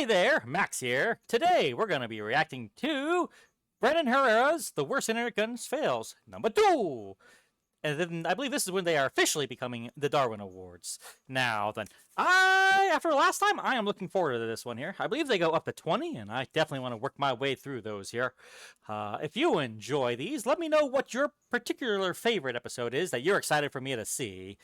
Hey there, Max here. Today we're going to be reacting to Brand Herrera's The Worst Internet Guns Fails, #2. And then I believe this is when they are officially becoming the Darwin Awards. Now then, after last time, I am looking forward to this one here. I believe they go up to 20, and I definitely want to work my way through those here. If you enjoy these, let me know what your particular favorite episode is that you're excited for me to see.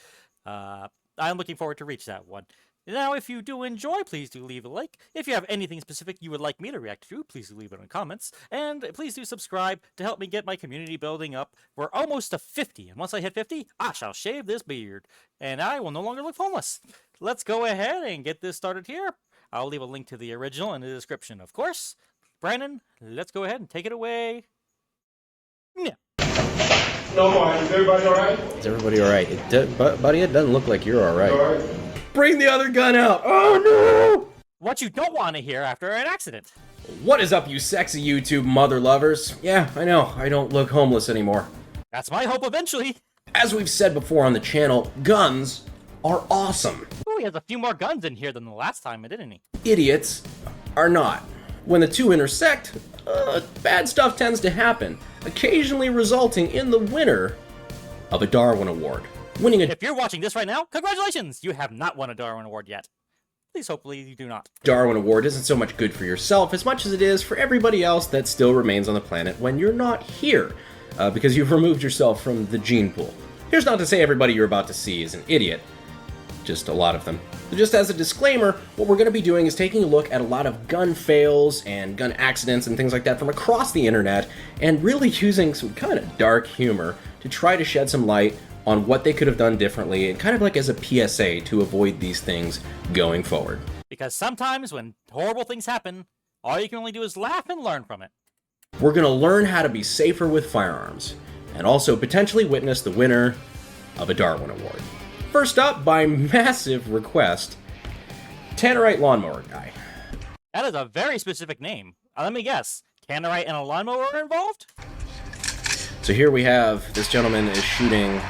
I'm looking forward to reach that one. Now, if you do enjoy, please do leave a like. If you have anything specific you would like me to react to, please do leave it in the comments. And please do subscribe to help me get my community building up. We're almost to 50, and once I hit 50, I shall shave this beard, and I will no longer look homeless. Let's go ahead and get this started here. I'll leave a link to the original in the description, of course. Brandon, let's go ahead and take it away. Yeah. No more. Is everybody all right? Is everybody all right? Buddy, it doesn't look like you're all right. All right. Bring the other gun out! Oh no! What you don't want to hear after an accident. What is up, you sexy YouTube mother lovers? Yeah, I know, I don't look homeless anymore. That's my hope eventually. As we've said before on the channel, guns are awesome. Ooh, he has a few more guns in here than the last time, didn't he? Idiots are not. When the two intersect, bad stuff tends to happen, occasionally resulting in the winner of a Darwin Award. If you're watching this right now, congratulations! You have not won a Darwin Award yet. Please, hopefully, you do not. Darwin Award isn't so much good for yourself as much as it is for everybody else that still remains on the planet when you're not here, because you've removed yourself from the gene pool. Here's not to say everybody you're about to see is an idiot. Just a lot of them. Just as a disclaimer, what we're going to be doing is taking a look at a lot of gun fails and gun accidents and things like that from across the internet, and really using some kind of dark humor to try to shed some light on what they could have done differently, and kind of like as a PSA to avoid these things going forward. Because sometimes when horrible things happen, all you can only do is laugh and learn from it. We're going to learn how to be safer with firearms, and also potentially witness the winner of a Darwin Award. First up, by massive request, Tannerite lawnmower guy. That is a very specific name. Let me guess, Tannnerite and a lawnmower are involved? So here we have, this gentleman is shooting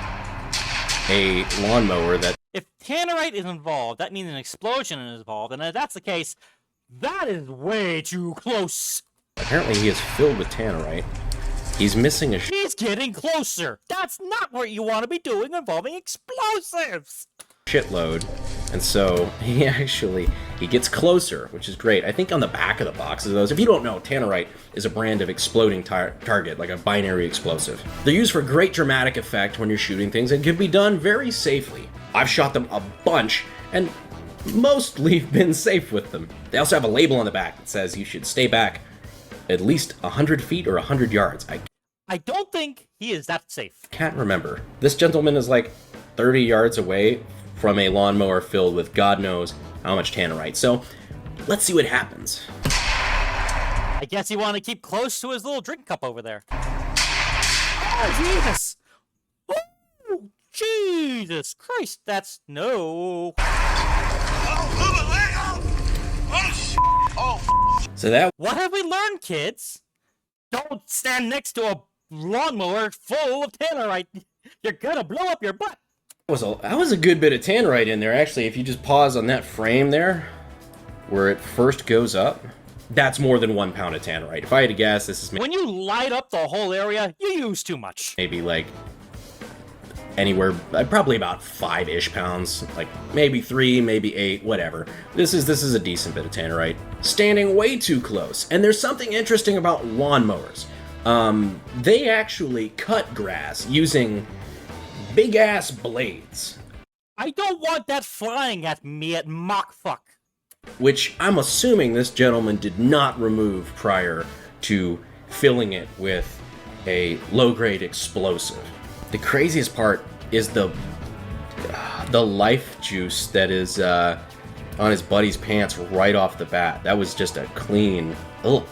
a lawnmower that... If Tannnerite is involved, that means an explosion is involved, and if that's the case, that is way too close. Apparently he is filled with Tannerite. He's missing a... He's getting closer. That's not what you want to be doing involving explosives. Shitload. And so he gets closer, which is great. I think on the back of the box of those, if you don't know, Tannnerite is a brand of exploding target, like a binary explosive. They're used for great dramatic effect when you're shooting things and can be done very safely. I've shot them a bunch and mostly been safe with them. They also have a label on the back that says you should stay back at least 100 feet or 100 yards. I don't think he is that safe. Can't remember. This gentleman is like 30 yards away from a lawnmower filled with God knows how much Tannnerite. So let's see what happens. I guess you want to keep close to his little drink cup over there. Oh, Jesus! Oh, Jesus Christ, that's no... So that... What have we learned, kids? Don't stand next to a lawnmower full of Tannnerite. You're gonna blow up your butt. That was a good bit of Tannnerite in there, actually. If you just pause on that frame there, where it first goes up, that's more than 1 pound of Tannnerite. If I had to guess, this is... When you light up the whole area, you use too much. Maybe like anywhere, probably about 5-ish pounds, like maybe 3, maybe 8, whatever. This is a decent bit of Tannnerite. Standing way too close. And there's something interesting about lawnmowers. They actually cut grass using big-ass blades. I don't want that flying at me at Mach fuck. Which I'm assuming this gentleman did not remove prior to filling it with a low-grade explosive. The craziest part is the life juice that is on his buddy's pants right off the bat. That was just a clean... In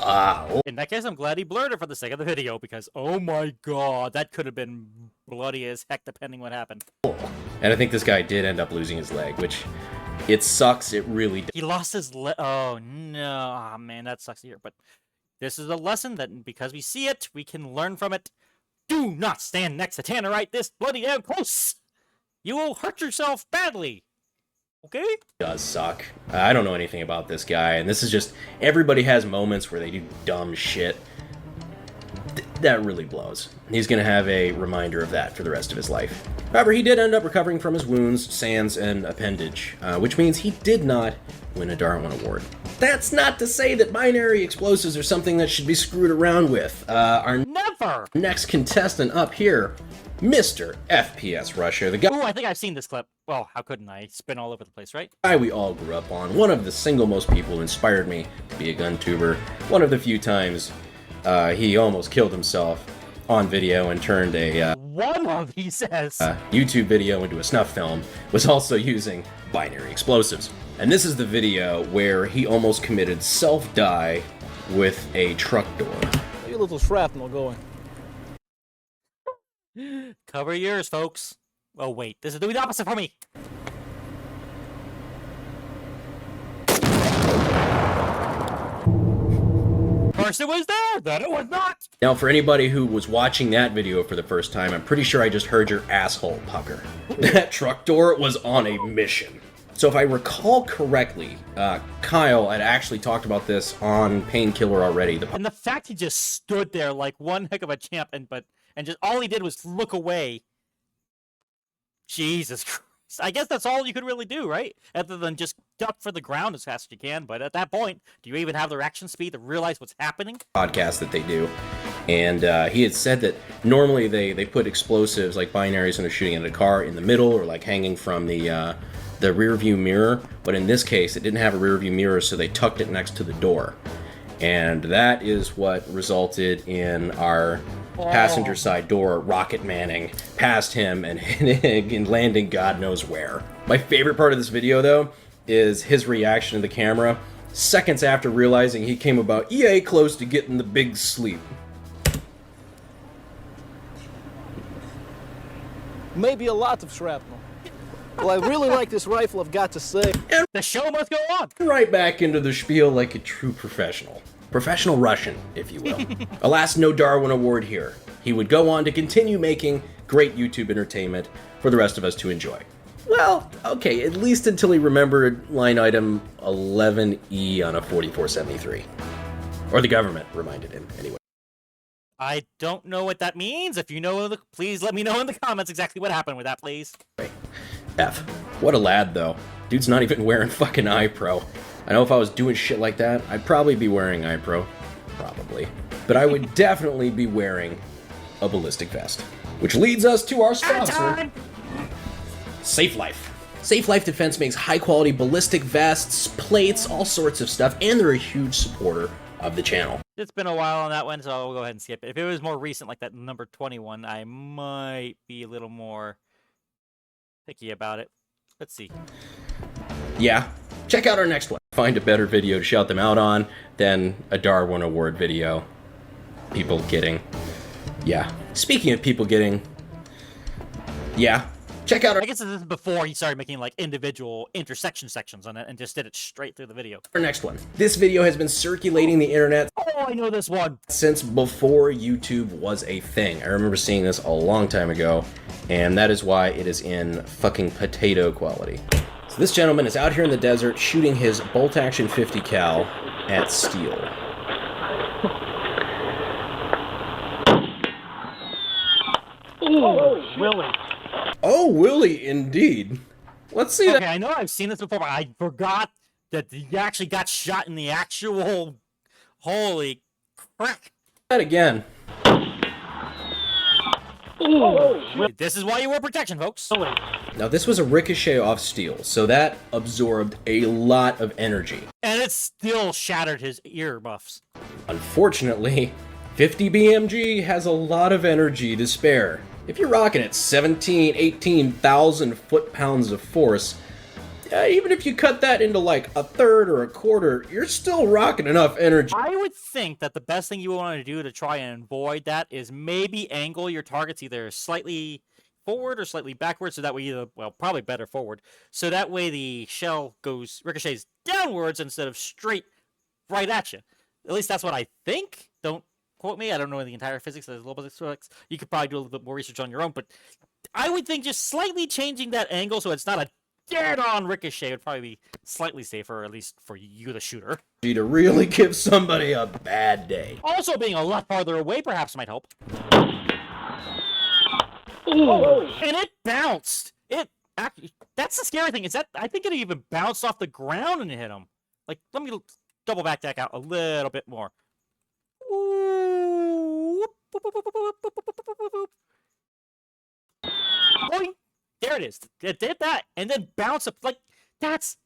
that case, I'm glad he blurred it for the sake of the video, because oh my god, that could have been bloody as heck depending what happened. And I think this guy did end up losing his leg, which... It sucks, it really does. He lost his leg. Oh no, oh, man, that sucks to hear. But this is a lesson that because we see it, we can learn from it. Do not stand next to Tannnerite this bloody damn close. You will hurt yourself badly. Okay? Does suck. I don't know anything about this guy, and this is just, everybody has moments where they do dumb shit. That really blows. He's going to have a reminder of that for the rest of his life. However, he did end up recovering from his wounds, sands, and appendage, which means he did not win a Darwin Award. That's not to say that binary explosives are something that should be screwed around with. Our Never! next contestant up here, Mr. FPS Rusher, the Ooh, I think I've seen this clip. Well, how couldn't I? It's been all over the place, right? guy we all grew up on, one of the single most people who inspired me to be a gun tuber, one of the few times he almost killed himself on video and turned a One of, he says. YouTube video into a snuff film, was also using binary explosives. And this is the video where he almost committed self-die with a truck door. A little shrapnel going. Cover your ears, folks. Oh, wait. This is doing the opposite for me. First it was there, then it was not. Now, for anybody who was watching that video for the first time, I'm pretty sure I just heard your asshole pucker. That truck door was on a mission. So if I recall correctly, Kyle had actually talked about this on Painkiller already. And the fact he just stood there like one heck of a champ, and just all he did was look away. Jesus Christ. I guess that's all you could really do, right? Other than just duck for the ground as fast as you can. But at that point, do you even have the reaction speed to realize what's happening? Podcast that they do. And he had said that normally they put explosives like binaries when they're shooting at a car in the middle or like hanging from the rear view mirror. But in this case, it didn't have a rear view mirror, so they tucked it next to the door. And that is what resulted in our passenger side door rocket manning past him and and landing God knows where. My favorite part of this video, though, is his reaction to the camera seconds after realizing he came about EA close to getting the big sleep. Maybe a lot of shrapnel. Well, I really like this rifle, I've got to say. And The show must go on. right back into the spiel like a true professional. Professional Russian, if you will. Alas, no Darwin Award here. He would go on to continue making great YouTube entertainment for the rest of us to enjoy. Well, okay, at least until he remembered line item 11E on a 4473. Or the government reminded him, anyway. I don't know what that means. If you know, please let me know in the comments exactly what happened with that, please. F. What a lad, though. Dude's not even wearing fucking iPro. I know if I was doing shit like that, I'd probably be wearing iPro. Probably. But I would definitely be wearing a ballistic vest. Which leads us to our sponsor, Safe Life. Safe Life Defense makes high-quality ballistic vests, plates, all sorts of stuff, and they're a huge supporter of the channel. It's been a while on that one, so I'll go ahead and skip it. If it was more recent, like that number 21, I might be a little more picky about it. Let's see. Yeah, check out our next one. Find a better video to shout them out on than a Darwin Award video. People getting. Yeah. Speaking of people getting. Yeah. Check out I guess this is before he started making like individual intersection sections on it and just did it straight through the video. our next one. This video has been circulating the internet Oh, I know this one. since before YouTube was a thing. I remember seeing this a long time ago, and that is why it is in fucking potato quality. So this gentleman is out here in the desert shooting his bolt-action 50 cal at steel. Oh, Willie. Oh, Willie, indeed. Let's see Okay, that. I know I've seen this before, but I forgot that he actually got shot in the actual. Holy crap! Again. This is why you wear protection, folks. Now, this was a ricochet off steel, so that absorbed a lot of energy. And it still shattered his ear muffs. Unfortunately, 50 BMG has a lot of energy to spare. If you're rocking at 18,000 foot-pounds of force, even if you cut that into like a third or a quarter, you're still rocking enough energy. I would think that the best thing you want to do to try and avoid that is maybe angle your targets either slightly forward or slightly backwards, so that way either, well, probably better forward, so that way the shell ricochets downwards instead of straight right at you. At least that's what I think. Don't quote me. I don't know the entire physics. There's a little bit of physics. You could probably do a little bit more research on your own, but I would think just slightly changing that angle so it's not a dead on ricochet would probably be slightly safer, at least for you, the shooter. To really give somebody a bad day. Also, being a lot farther away perhaps might help. Ooh. And it bounced. It actually, that's the scary thing, is that I think it even bounced off the ground and hit him. Like, let me double back that out a little bit more. Ooh. Boing. There it is. It did that and then bounced up. Like, that's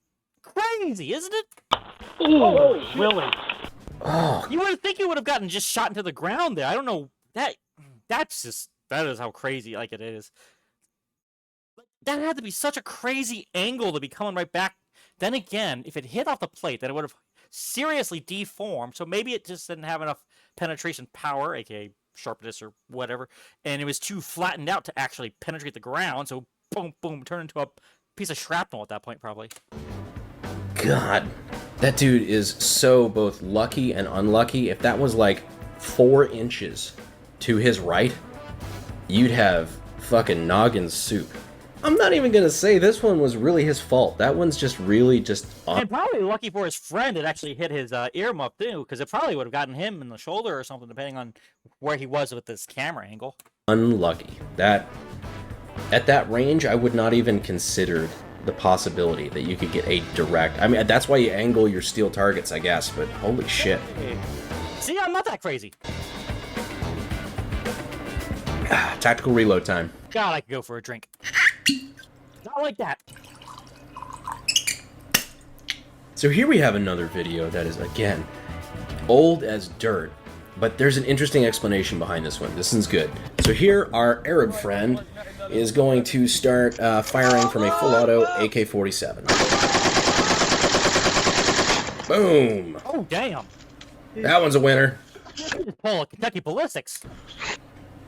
crazy, isn't it? Oh, really? Oh, You would think you would have gotten just shot into the ground there. I don't know. That is how crazy like it is. That had to be such a crazy angle to be coming right back. Then again, if it hit off the plate, then it would have seriously deformed. So maybe it just didn't have enough penetration power, aka sharpness or whatever, and it was too flattened out to actually penetrate the ground. So boom, boom, turned into a piece of shrapnel at that point, probably. God. That dude is so both lucky and unlucky. If that was like 4 inches to his right, you'd have fucking noggin soup. I'm not even gonna say this one was really his fault. That one's just really just... And probably lucky for his friend it actually hit his ear muff too, because it probably would have gotten him in the shoulder or something, depending on where he was with this camera angle. Unlucky. That... At that range, I would not even consider the possibility that you could get a direct... I mean, that's why you angle your steel targets, I guess, but holy shit. See, I'm not that crazy. Tactical reload time. God, I could go for a drink. Not like that. So here we have another video that is, again, old as dirt, but there's an interesting explanation behind this one. This one's good. So here, our Arab friend is going to start firing from a full auto AK-47. Boom! Oh, damn. That one's a winner. Just pull a Kentucky ballistics.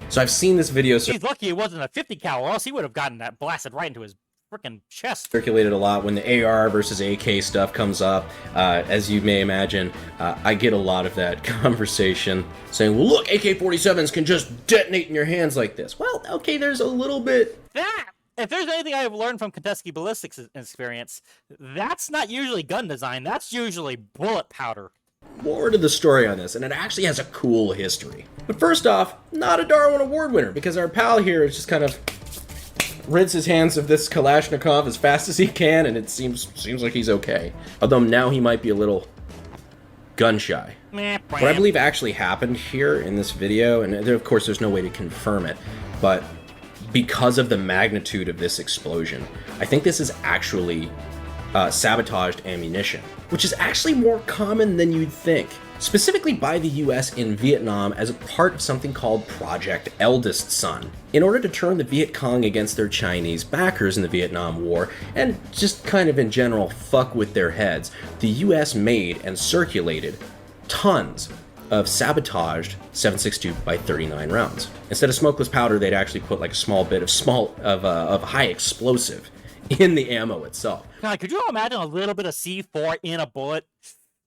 So I've seen this video He's lucky it wasn't a 50 cal, or else he would have gotten that blasted right into his freaking chest. circulated a lot when the AR versus AK stuff comes up. As you may imagine, I get a lot of that conversation saying, well, look, AK-47s can just detonate in your hands like this. Well, okay, there's a little bit... If there's anything I've learned from Kentucky ballistics experience, that's not usually gun design, that's usually bullet powder. more to the story on this, and it actually has a cool history. But first off, not a Darwin Award winner, because our pal here is just kind of rids his hands of this Kalashnikov as fast as he can, and it seems like he's okay. Although now he might be a little gun shy. What I believe actually happened here in this video, and of course there's no way to confirm it, but because of the magnitude of this explosion, I think this is actually sabotaged ammunition, which is actually more common than you'd think. Specifically by the US in Vietnam as a part of something called Project Eldest Son. In order to turn the Viet Cong against their Chinese backers in the Vietnam War, and just kind of in general fuck with their heads, the US made and circulated tons of sabotaged 7.62 by 39 rounds. Instead of smokeless powder, they'd actually put like a small bit of high explosive in the ammo itself. God, could you imagine a little bit of C4 in a bullet?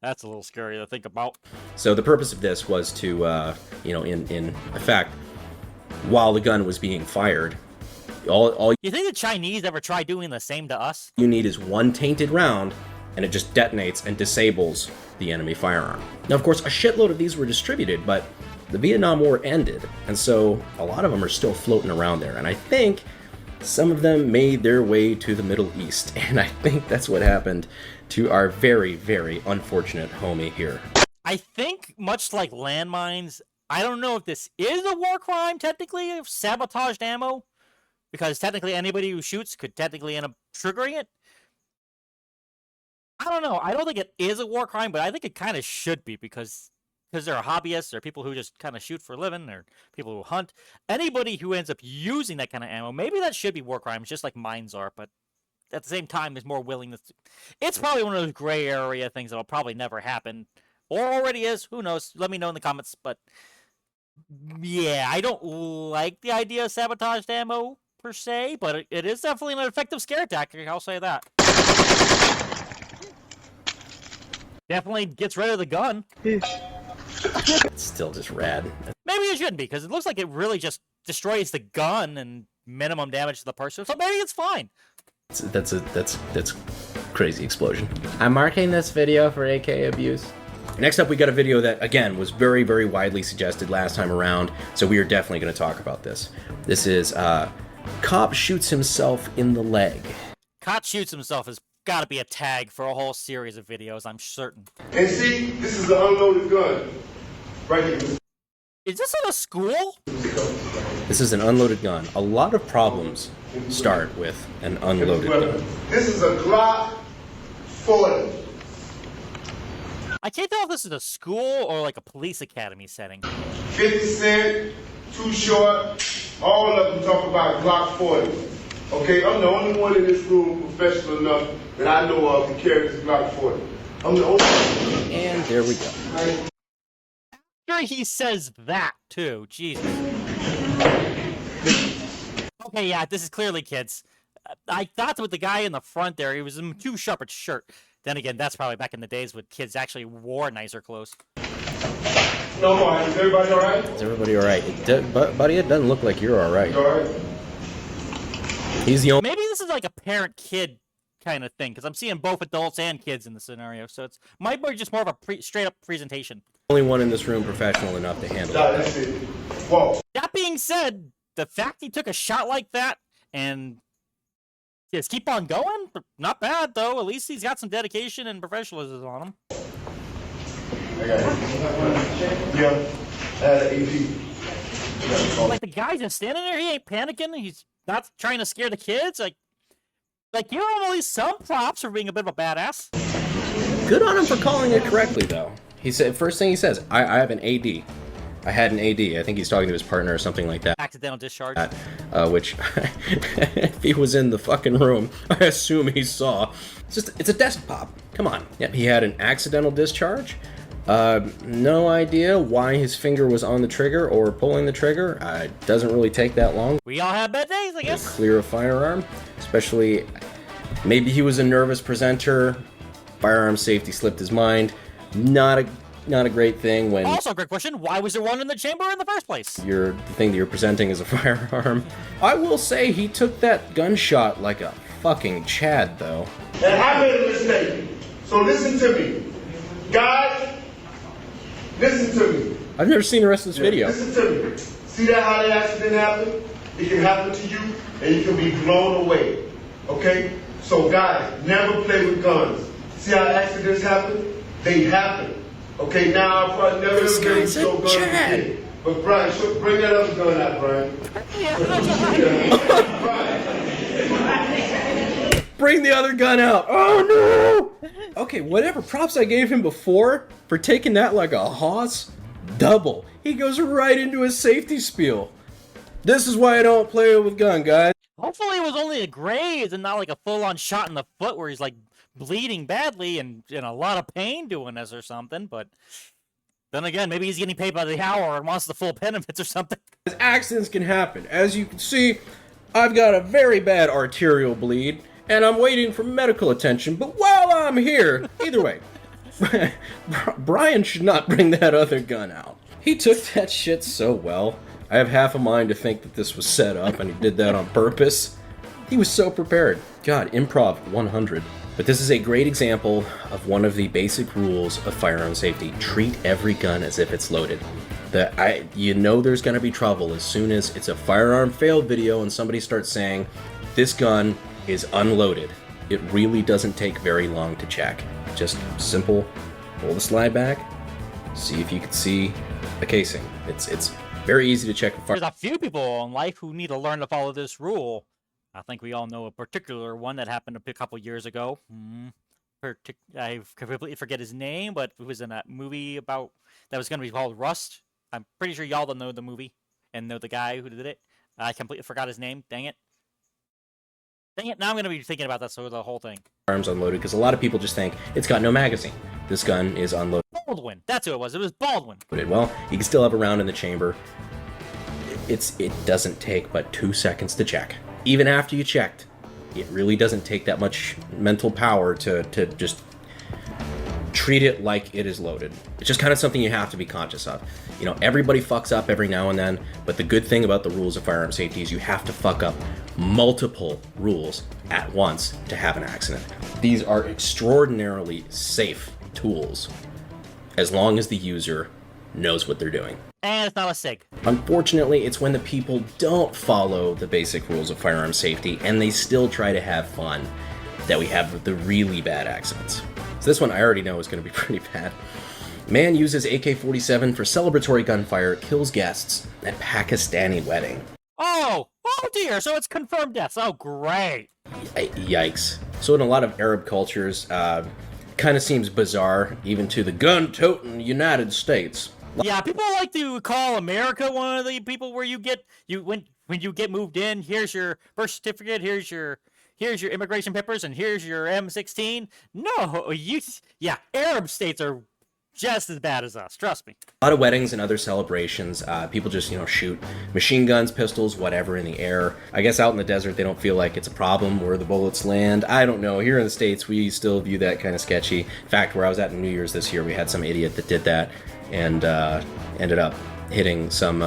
That's a little scary to think about. So the purpose of this was to, in effect, while the gun was being fired, all You think the Chinese ever tried doing the same to us? you need is one tainted round, and it just detonates and disables the enemy firearm. Now, of course, a shitload of these were distributed, but the Vietnam War ended, and so a lot of them are still floating around there, and I think some of them made their way to the Middle East, and I think that's what happened to our very, very unfortunate homie here. I think, much like landmines, I don't know if this is a war crime, technically, of sabotaged ammo, because technically anybody who shoots could technically end up triggering it. I don't know. I don't think it is a war crime, but I think it kind of should be, because there are hobbyists, or people who just kind of shoot for a living, or people who hunt. Anybody who ends up using that kind of ammo, maybe that should be war crimes, just like mines are, but at the same time, there's more willingness to... It's probably one of those gray area things that'll probably never happen, or already is. Who knows? Let me know in the comments, but yeah, I don't like the idea of sabotaged ammo, per se, but it is definitely an effective scare tactic, I'll say that. Definitely gets rid of the gun. It's still just rad. Maybe it shouldn't be, because it looks like it really just destroys the gun and minimum damage to the person, so maybe it's fine. That's crazy explosion. I'm marking this video for AK abuse. Next up, we got a video that, again, was very, very widely suggested last time around, so we are definitely going to talk about this. This is, cop shoots himself in the leg. Cop shoots himself has got to be a tag for a whole series of videos, I'm certain. And see, this is an unloaded gun. Right here. Is this in a school? This is an unloaded gun. A lot of problems start with an unloaded gun. This is a Glock 40. I can't tell if this is a school or like a police academy setting. 50 Cent, Too Short, all of them talk about Glock 40. Okay, I'm the only one in this room professional enough that I know of to carry this Glock 40. I'm the only one. And there we go. After he says that, too. Jesus. Okay, yeah, this is clearly kids. I thought with the guy in the front there, he was in too sharp a shirt. Then again, that's probably back in the days when kids actually wore nicer clothes. No more. Is everybody all right? Is everybody all right? Buddy, it doesn't look like you're all right. All right. He's the only Maybe this is like a parent-kid kind of thing, because I'm seeing both adults and kids in the scenario, so it's might be just more of a straight-up presentation. one in this room professional enough to handle it. That's it. Whoa. That being said, the fact he took a shot like that and just keep on going, not bad though. At least he's got some dedication and professionalism on him. I got it. Yeah. I had an AP. Like the guy just standing there, he ain't panicking. He's not trying to scare the kids. Like you know, at least some props for being a bit of a badass. Good on him for calling it correctly, though. He said, first thing he says, I have an AD. I had an AD. I think he's talking to his partner or something like that. Accidental discharge. Which, if he was in the fucking room, I assume he saw. It's a desk pop. Come on. Yeah, he had an accidental discharge. No idea why his finger was on the trigger or pulling the trigger. It doesn't really take that long. We all have bad days, I To guess. clear a firearm, especially maybe he was a nervous presenter. Firearm safety slipped his mind. Not a great thing when Also, a great question. Why was there one in the chamber in the first place? the thing that you're presenting is a firearm. I will say he took that gunshot like a fucking Chad, though. And I made a mistake. So listen to me. Guys, listen to me. I've never seen the rest of this video. Listen to me. See that how the accident happened? It can happen to you and you can be blown away. Okay? So guys, never play with guns. See how accidents happen? They happen. Okay, now I'll probably never This be able to guy's a show guns Chad. again. But Brian, bring that other gun out, Brian. Brian. Bring the other gun out. Oh no! Okay, whatever props I gave him before for taking that like a hoss, double. He goes right into his safety spiel. This is why I don't play with gun, guys. Hopefully it was only a graze and not like a full-on shot in the foot where he's like bleeding badly and in a lot of pain doing this or something, but then again, maybe he's getting paid by the hour and wants the full benefits or something. Accidents can happen. As you can see, I've got a very bad arterial bleed, and I'm waiting for medical attention, but while I'm here, either way, Brian should not bring that other gun out. He took that shit so well. I have half a mind to think that this was set up and he did that on purpose. He was so prepared. God, improv 100. But this is a great example of one of the basic rules of firearm safety. Treat every gun as if it's loaded. You know there's going to be trouble as soon as it's a firearm fail video and somebody starts saying, this gun is unloaded. It really doesn't take very long to check. Just simple, pull the slide back, see if you can see the casing. It's very easy to check. There's a few people in life who need to learn to follow this rule. I think we all know a particular one that happened a couple years ago. I completely forget his name, but it was in that movie about that was going to be called Rust. I'm pretty sure y'all don't know the movie and know the guy who did it. I completely forgot his name. Dang it. Dang it. Now I'm going to be thinking about that so the whole thing. Firearms unloaded because a lot of people just think it's got no magazine. This gun is unloaded. Baldwin. That's who it was. It was Baldwin. Well, you can still have a round in the chamber. It doesn't take but 2 seconds to check. Even after you checked, it really doesn't take that much mental power to just treat it like it is loaded. It's just kind of something you have to be conscious of. You know, everybody fucks up every now and then, but the good thing about the rules of firearm safety is you have to fuck up multiple rules at once to have an accident. These are extraordinarily safe tools as long as the user knows what they're doing. And it's not a SIG. Unfortunately, it's when the people don't follow the basic rules of firearm safety and they still try to have fun that we have the really bad accidents. So this one I already know is going to be pretty bad. Man uses AK-47 for celebratory gunfire, kills guests at Pakistani wedding. Oh dear, so it's confirmed deaths. Oh, great. Yikes. So in a lot of Arab cultures, kind of seems bizarre, even to the gun-toting United States. Yeah, people like to call America one of the people where when you get moved in, here's your birth certificate, here's your immigration papers, and here's your M16. No, Arab states are just as bad as us, trust me. A lot of weddings and other celebrations, people just, shoot machine guns, pistols, whatever in the air. I guess out in the desert, they don't feel like it's a problem where the bullets land. I don't know. Here in the States, we still view that kind of sketchy. In fact, where I was at in New Year's this year, we had some idiot that did that and ended up hitting some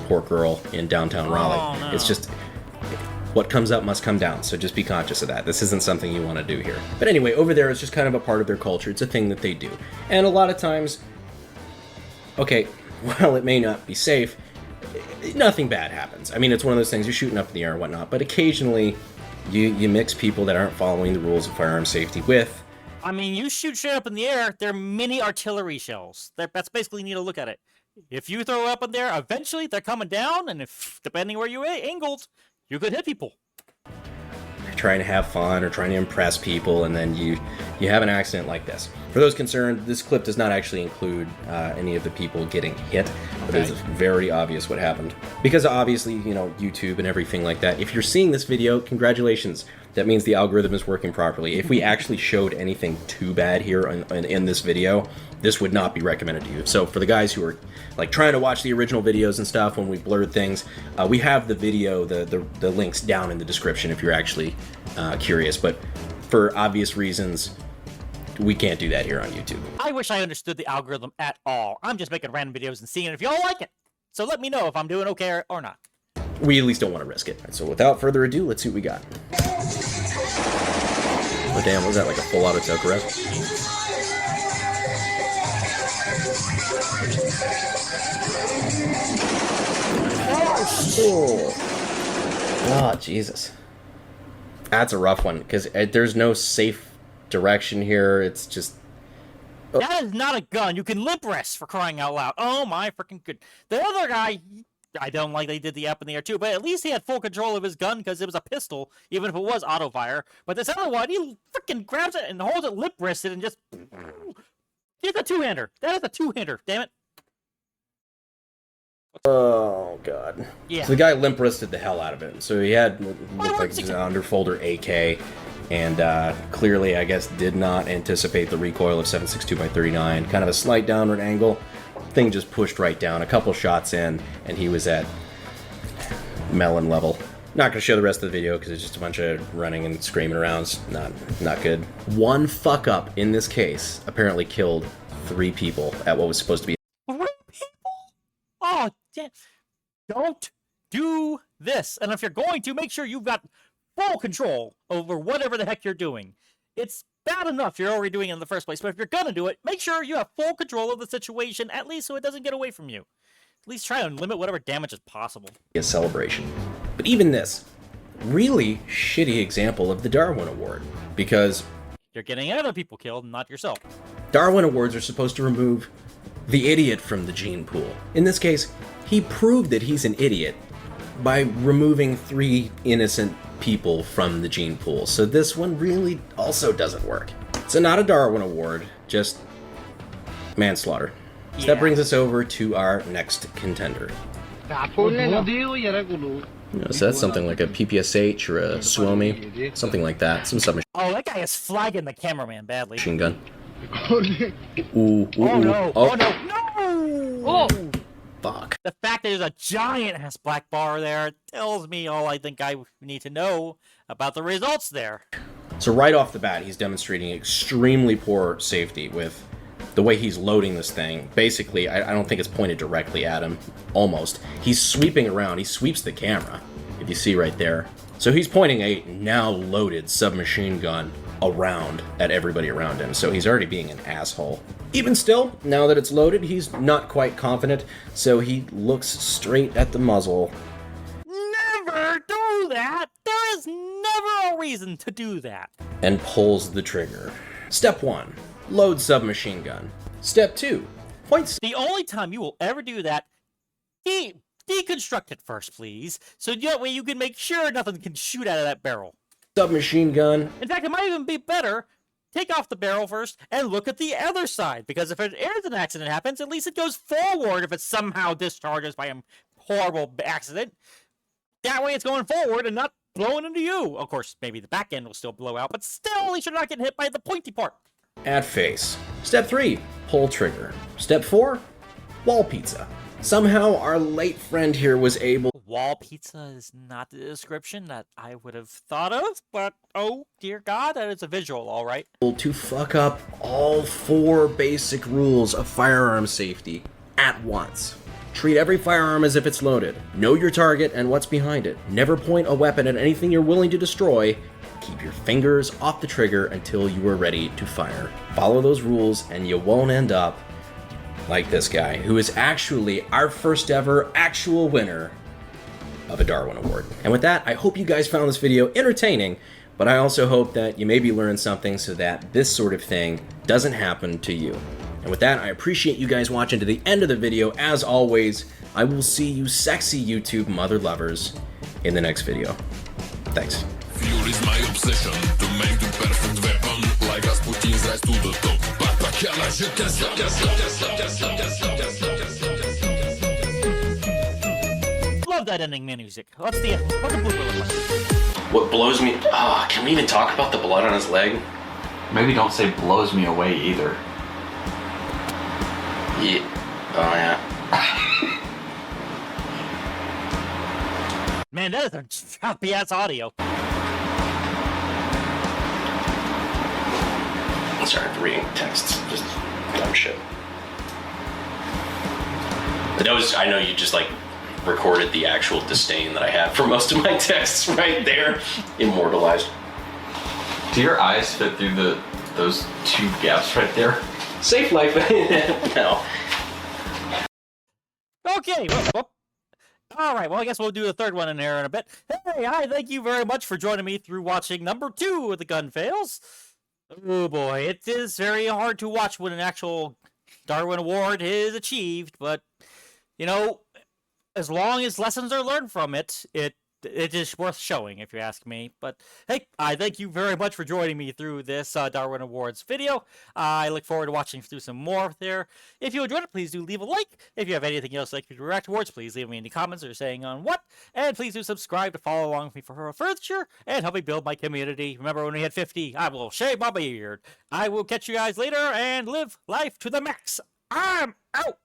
poor girl in downtown Raleigh. Oh, no. It's just... what comes up must come down, so just be conscious of that. This isn't something you want to do here. But anyway, over there, it's just kind of a part of their culture. It's a thing that they do. And a lot of times, okay, while it may not be safe, nothing bad happens. I mean, it's one of those things, you're shooting up in the air and whatnot, but occasionally you mix people that aren't following the rules of firearm safety with... I mean, you shoot shit up in the air, they're mini artillery shells. That's basically, you need to look at it. If you throw up in there, eventually they're coming down, and if, depending where you angled, you could hit people. You're trying to have fun or trying to impress people, and then you have an accident like this. For those concerned, this clip does not actually include any of the people getting hit, but it is very obvious what happened. Because obviously, YouTube and everything like that, if you're seeing this video, congratulations. That means the algorithm is working properly. If we actually showed anything too bad here in this video, this would not be recommended to you. So for the guys who are trying to watch the original videos and stuff when we blurred things, we have the video, the links down in the description if you're actually curious. But for obvious reasons, we can't do that here on YouTube. I wish I understood the algorithm at all. I'm just making random videos and seeing if y'all like it. So let me know if I'm doing okay or not. We at least don't want to risk it. So without further ado, let's see what we got. Oh damn, was that like a full auto Tokarev? Oh, Jesus. That's a rough one, because there's no safe direction here. It's just... That is not a gun. You can lip rest, for crying out loud. Oh my freaking good. The other guy, I don't like they did the up in the air too, but at least he had full control of his gun because it was a pistol, even if it was auto fire. But this other one, he freaking grabs it and holds it lip wristed and just... It's a two-hander. That is a two-hander, damn it. Oh, God. Yeah. So the guy limp-wristed the hell out of it. So he had, looked like an underfolder AK, and clearly, I guess, did not anticipate the recoil of 7.62x39. Kind of a slight downward angle. Thing just pushed right down. A couple shots in, and he was at melon level. Not going to show the rest of the video because it's just a bunch of running and screaming around. It's not good. One fuck-up in this case apparently killed 3 people at what was supposed to be... 3 people? Oh, damn. Don't do this. And if you're going to, make sure you've got full control over whatever the heck you're doing. It's bad enough you're already doing it in the first place, but if you're gonna do it, make sure you have full control of the situation, at least so it doesn't get away from you. At least try to limit whatever damage is possible. A celebration. But even this, really shitty example of the Darwin Award, because... You're getting other people killed, not yourself. Darwin Awards are supposed to remove the idiot from the gene pool. In this case, he proved that he's an idiot by removing 3 innocent people from the gene pool. So this one really also doesn't work. So not a Darwin Award, just manslaughter. So that brings us over to our next contender. So that's something like a PPSH or a Suomi, something like that. Some submachine Oh, that guy is flagging the cameraman badly. gun. Ooh, Oh no! oh. Oh no! No! Oh! Fuck. The fact that there's a giant-ass black bar there tells me all I think I need to know about the results there. So right off the bat, he's demonstrating extremely poor safety with the way he's loading this thing, basically, I don't think it's pointed directly at him, almost. He's sweeping around, he sweeps the camera, if you see right there. So he's pointing a now loaded submachine gun around at everybody around him, so he's already being an asshole. Even still, now that it's loaded, he's not quite confident, so he looks straight at the muzzle. Never do that! There is never a reason to do that. And pulls the trigger. Step 1. Load submachine gun. Step 2. Points. The only time you will ever do that, deconstruct it first, please, so that way you can make sure nothing can shoot out of that barrel. Submachine gun. In fact, it might even be better, take off the barrel first and look at the other side, because if an accident happens, at least it goes forward if it somehow discharges by a horrible accident. That way it's going forward and not blowing into you. Of course, maybe the back end will still blow out, but still, at least you're not getting hit by the pointy part. At face. Step 3. Pull trigger. Step 4. Wall pizza. Somehow our late friend here was able... Wall pizza is not the description that I would have thought of, but oh dear God, that is a visual, all right. ...to fuck up all 4 basic rules of firearm safety at once. Treat every firearm as if it's loaded. Know your target and what's behind it. Never point a weapon at anything you're willing to destroy. Keep your fingers off the trigger until you are ready to fire. Follow those rules and you won't end up like this guy, who is actually our first ever actual winner of a Darwin Award. And with that, I hope you guys found this video entertaining, but I also hope that you maybe learned something so that this sort of thing doesn't happen to you. And with that, I appreciate you guys watching to the end of the video. As always, I will see you sexy YouTube mother lovers in the next video. Thanks. Fuel is my obsession to make the perfect weapon, like Rasputin's rise to the top. Love that ending music. What's the blooper look like? What blows me... can we even talk about the blood on his leg? Maybe don't say blows me away either. Yeah. Oh, yeah. Man, that is a choppy ass audio. Sorry, reading texts. Just dumb shit. But that was... I know you just, like, recorded the actual disdain that I have for most of my texts right there. Immortalized. Do your eyes fit through those 2 gaps right there? Safe life. No. Okay, well, all right, well, I guess we'll do the third one in there in a bit. Hey, hi, thank you very much for joining me through watching number 2 of the gun fails. Oh boy, it is very hard to watch when an actual Darwin Award is achieved, but, you know, as long as lessons are learned from it, it is worth showing, if you ask me. But, hey, I thank you very much for joining me through this Darwin Awards video. I look forward to watching through some more there. If you enjoyed it, please do leave a like. If you have anything else like to react towards, please leave me any comments or saying on what. And please do subscribe to follow along with me for further and help me build my community. Remember, when we hit 50, I will shave my beard. I will catch you guys later and live life to the max. I'm out!